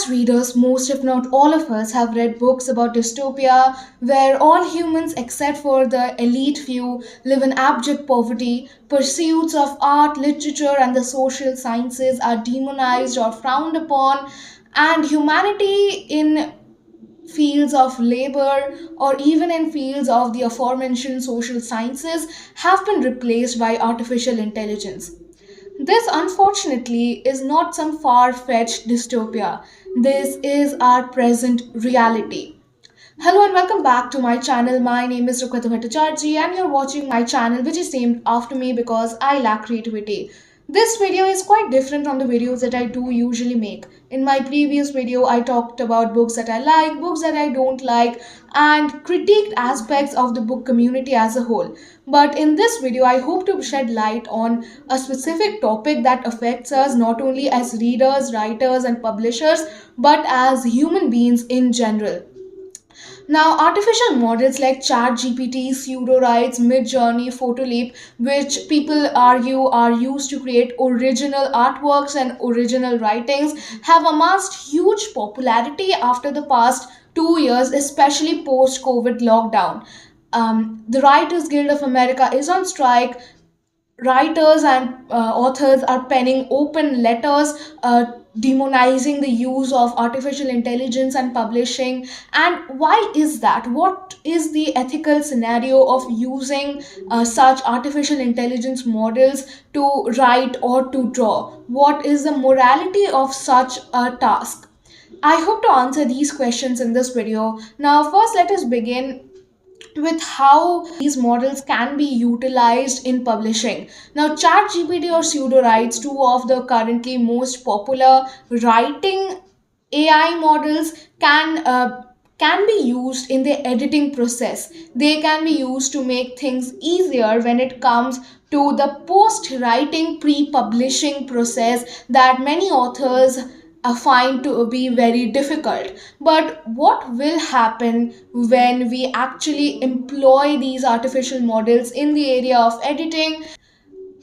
As readers, most if not all of us have read books about dystopia where all humans except for the elite few live in abject poverty, pursuits of art, literature, and the social sciences are demonized or frowned upon, and humanity in fields of labor or even in fields of the aforementioned social sciences have been replaced by artificial intelligence. This, unfortunately, is not some far fetched dystopia. This is our present reality. Hello and welcome back to my channel. My name is RupkathaBhattacharjeeofficial and you're watching my channel which is named after me because I lack creativity. This video is quite different from the videos that I do usually make. In my previous video, I talked about books that I like, books that I don't like, and critiqued aspects of the book community as a whole. But in this video, I hope to shed light on a specific topic that affects us not only as readers, writers, and publishers, but as human beings in general. Now, artificial models like ChatGPT, Pseudowrites, Midjourney, Photoleap, which people argue are used to create original artworks and original writings, have amassed huge popularity after the past 2 years, especially post COVID lockdown. The Writers Guild of America is on strike. Writers and authors are penning open letters demonizing the use of artificial intelligence and publishing. And why is that? What is the ethical scenario of using such artificial intelligence models to write or to draw? What is the morality of such a task? I hope to answer these questions in this video. Now, first, let us begin with how these models can be utilized in publishing. Now, ChatGPT or Pseudowrites, two of the currently most popular writing AI models, can be used in the editing process. They can be used to make things easier when it comes to the post writing pre-publishing process that many authors find to be very difficult. But what will happen when we actually employ these artificial models in the area of editing?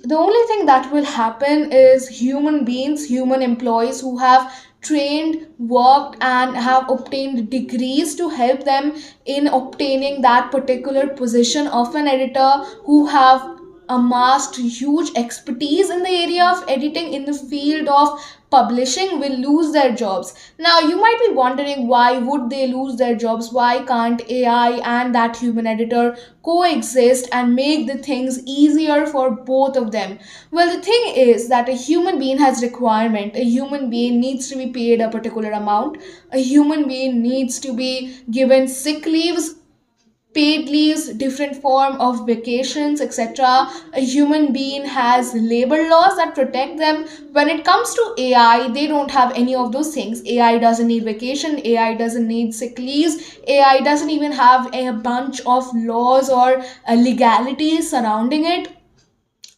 The only thing that will happen is human beings, human employees who have trained, worked, and have obtained degrees to help them in obtaining that particular position of an editor, who have amassed huge expertise in the area of editing in the field of publishing, will lose their jobs. Now you might be wondering, why would they lose their jobs? Why can't AI and that human editor coexist and make the things easier for both of them? Well, the thing is that a human being has requirement. A human being needs to be paid a particular amount. A human being needs to be given sick leaves, paid leaves, different form of vacations, etc. A human being has labor laws that protect them. When it comes to AI, they don't have any of those things. AI doesn't need vacation, AI doesn't need sick leaves, AI doesn't even have a bunch of laws or legalities surrounding it.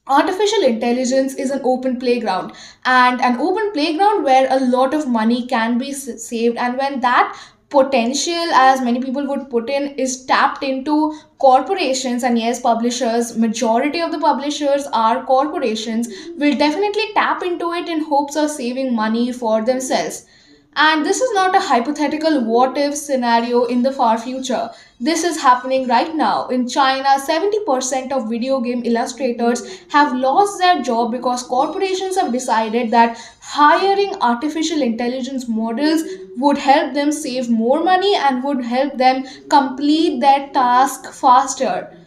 Artificial intelligence is an open playground, and an open playground where a lot of money can be saved. And when that potential, as many people would put in, is tapped into corporations, and yes, publishers, majority of the publishers are corporations, will definitely tap into it in hopes of saving money for themselves. And this is not a hypothetical what if scenario in the far future. This is happening right now. In China, 70% of video game illustrators have lost their job because corporations have decided that hiring artificial intelligence models would help them save more money and would help them complete their task faster.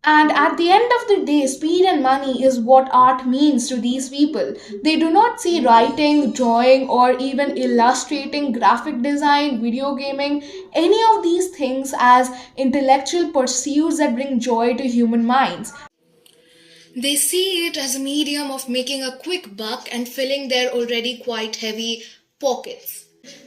And at the end of the day, speed and money is what art means to these people. They do not see writing, drawing, or even illustrating, graphic design, video gaming, any of these things as intellectual pursuits that bring joy to human minds. They see it as a medium of making a quick buck and filling their already quite heavy pockets.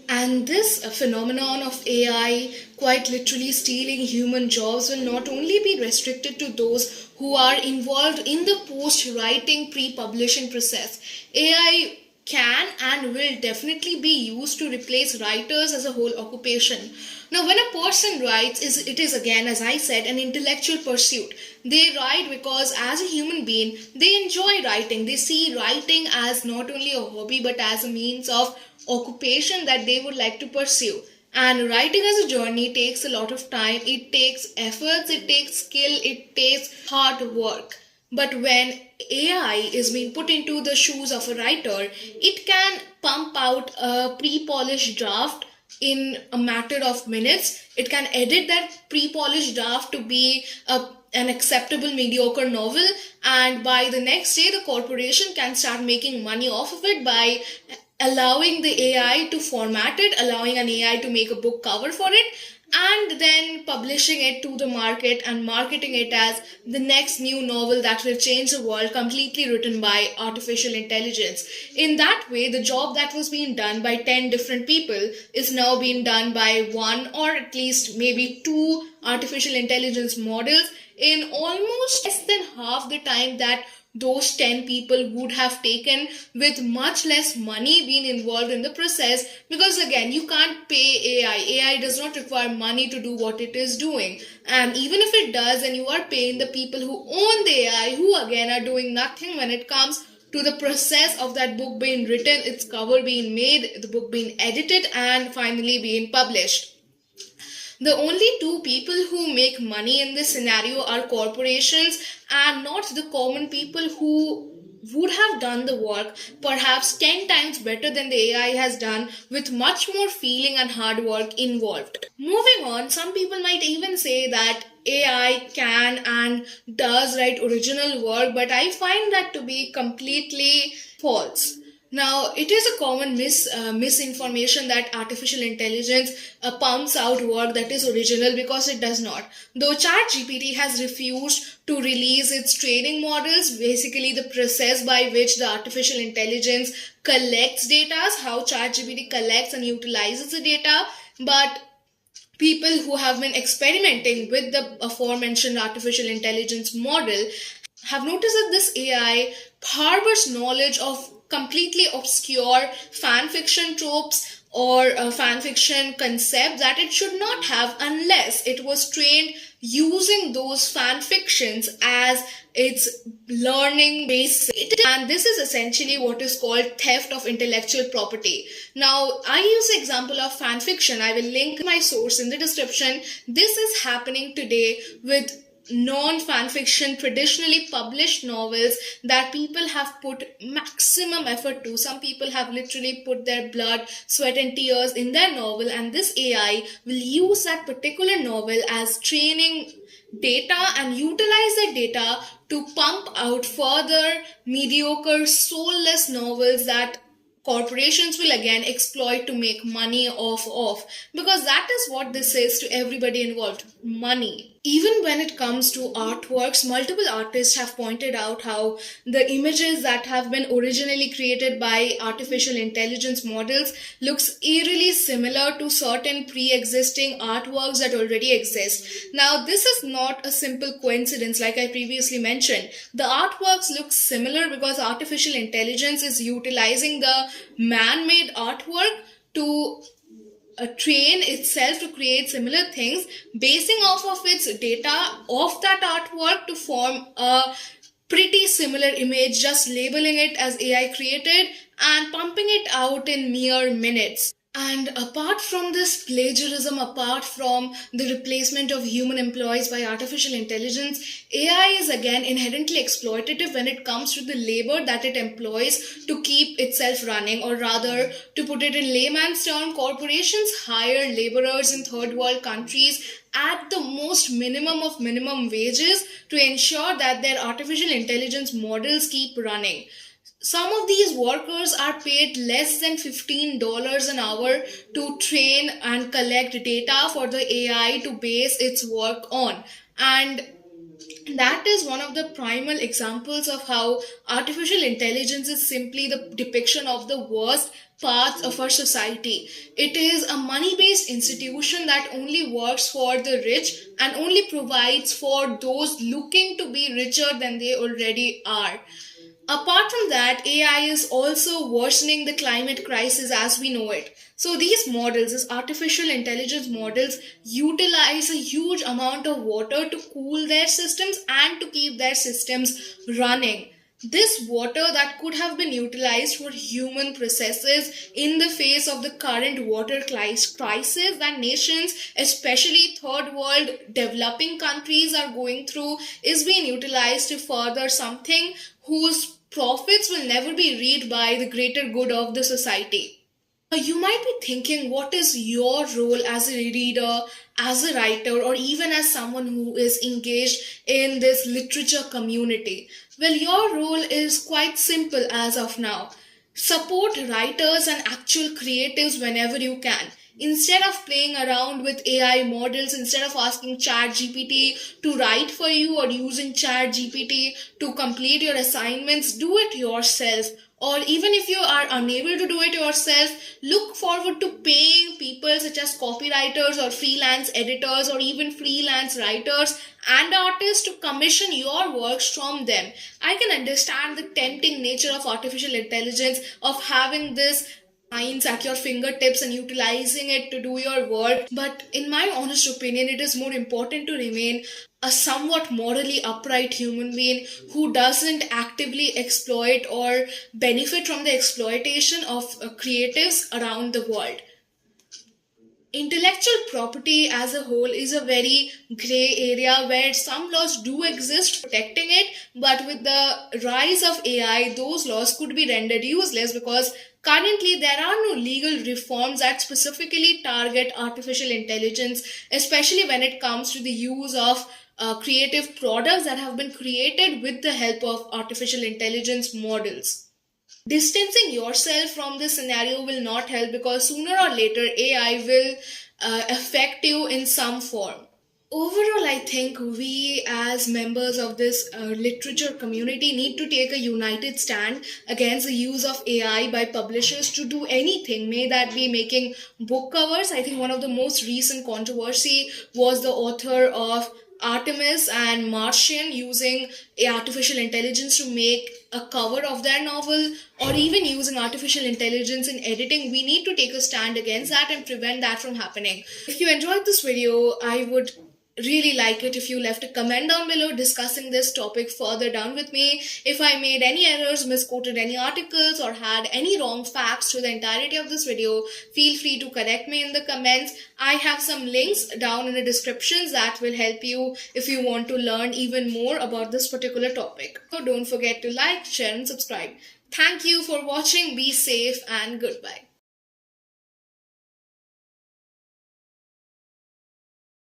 And this phenomenon of AI quite literally stealing human jobs will not only be restricted to those who are involved in the post-writing pre-publishing process. AI can and will definitely be used to replace writers as a whole occupation. Now, when a person writes, it is again, as I said, an intellectual pursuit. They write because as a human being, they enjoy writing. They see writing as not only a hobby but as a means of occupation that they would like to pursue. And writing as a journey takes a lot of time, it takes efforts, it takes skill, it takes hard work. But when AI is being put into the shoes of a writer, it can pump out a pre-polished draft in a matter of minutes. It can edit that pre-polished draft to be an acceptable mediocre novel, and by the next day the corporation can start making money off of it by allowing the AI to format it, allowing an AI to make a book cover for it, and then publishing it to the market and marketing it as the next new novel that will change the world, completely written by artificial intelligence. In that way, the job that was being done by 10 different people is now being done by one or at least maybe two artificial intelligence models in almost less than half the time that those 10 people would have taken, with much less money being involved in the process. Because again, you can't pay AI does not require money to do what it is doing, and even if it does, and you are paying the people who own the AI, who again are doing nothing when it comes to the process of that book being written, its cover being made, the book being edited, and finally being published. The only two people who make money in this scenario are corporations, and not the common people who would have done the work perhaps 10 times better than the AI has done, with much more feeling and hard work involved. Moving on, some people might even say that AI can and does write original work, but I find that to be completely false. Now, it is a common misinformation that artificial intelligence pumps out work that is original, because it does not. Though ChatGPT has refused to release its training models, basically the process by which the artificial intelligence collects data, how ChatGPT collects and utilizes the data, but people who have been experimenting with the aforementioned artificial intelligence model have noticed that this AI harbors knowledge of completely obscure fan fiction tropes or fan fiction concepts that it should not have, unless it was trained using those fan fictions as its learning base. And this is essentially what is called theft of intellectual property. Now, I use the example of fan fiction. I will link my source in the description. This is happening today with non-fan fiction, traditionally published novels that people have put maximum effort to. Some people have literally put their blood, sweat and tears in their novel, and this AI will use that particular novel as training data and utilize that data to pump out further mediocre, soulless novels that corporations will again exploit to make money off of, because that is what this is to everybody involved: money. Even when it comes to artworks, multiple artists have pointed out how the images that have been originally created by artificial intelligence models looks eerily similar to certain pre-existing artworks that already exist. Now, this is not a simple coincidence. Like I previously mentioned, the artworks look similar because artificial intelligence is utilizing the man-made artwork to train itself to create similar things, basing off of its data of that artwork to form a pretty similar image, just labeling it as AI created and pumping it out in mere minutes. And apart from this plagiarism, apart from the replacement of human employees by artificial intelligence, AI is again inherently exploitative when it comes to the labor that it employs to keep itself running. Or rather, to put it in layman's term, corporations hire laborers in third world countries at the most minimum of minimum wages to ensure that their artificial intelligence models keep running. Some of these workers are paid less than $15 an hour to train and collect data for the AI to base its work on. And that is one of the primal examples of how artificial intelligence is simply the depiction of the worst parts of our society. It is a money-based institution that only works for the rich and only provides for those looking to be richer than they already are. Apart from that, AI is also worsening the climate crisis as we know it. So these models, these artificial intelligence models, utilize a huge amount of water to cool their systems and to keep their systems running. This water that could have been utilized for human processes in the face of the current water crisis that nations, especially third world developing countries, are going through, is being utilized to further something whose profits will never be reaped by the greater good of the society. You might be thinking, what is your role as a reader, as a writer, or even as someone who is engaged in this literature community? Well, your role is quite simple as of now. Support writers and actual creatives whenever you can. Instead of playing around with AI models, instead of asking ChatGPT to write for you or using ChatGPT to complete your assignments, do it yourself. Or even if you are unable to do it yourself, look forward to paying people such as copywriters or freelance editors or even freelance writers and artists to commission your works from them. I can understand the tempting nature of artificial intelligence, of having this minds at your fingertips and utilizing it to do your work. But in my honest opinion, it is more important to remain a somewhat morally upright human being who doesn't actively exploit or benefit from the exploitation of creatives around the world. Intellectual property as a whole is a very gray area where some laws do exist protecting it, but with the rise of AI, those laws could be rendered useless because currently there are no legal reforms that specifically target artificial intelligence, especially when it comes to the use of creative products that have been created with the help of artificial intelligence models. Distancing yourself from this scenario will not help because sooner or later AI will affect you in some form. Overall, I think we as members of this literature community need to take a united stand against the use of AI by publishers to do anything, may that be making book covers. I think one of the most recent controversy was the author of Artemis and Martian using artificial intelligence to make a cover of their novel, or even using artificial intelligence in editing. We need to take a stand against that and prevent that from happening. If you enjoyed this video, I would really like it if you left a comment down below discussing this topic further down with me. If I made any errors, misquoted any articles, or had any wrong facts through the entirety of this video, feel free to correct me in the comments. I have some links down in the descriptions that will help you if you want to learn even more about this particular topic. So don't forget to like, share and subscribe. Thank you for watching. Be safe and goodbye.